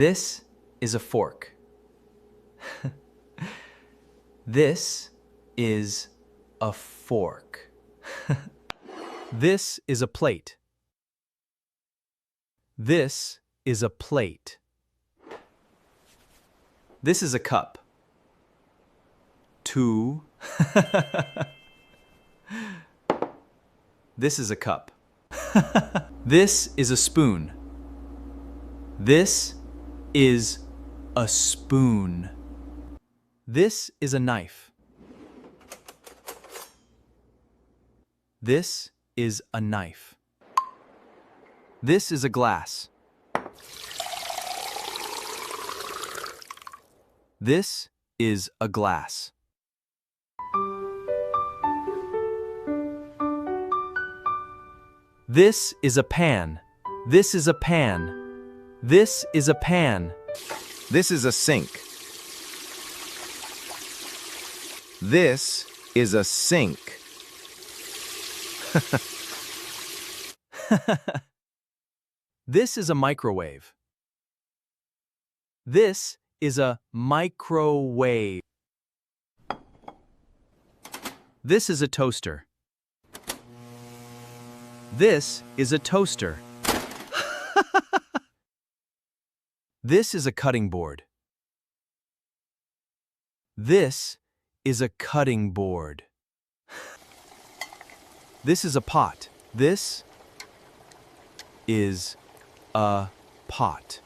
This is a fork. This is a fork. This is a plate. This is a plate. This is a cup. Two. This is a cup. This is a spoon. This is a spoon. This is a knife. This is a knife. This is a glass. This is a glass. This is a pan. This is a pan. This is a pan. This is a sink. This is a sink. This is a microwave. This is a microwave. This is a toaster. This is a toaster. This is a cutting board. This is a cutting board. This is a pot. This is a pot.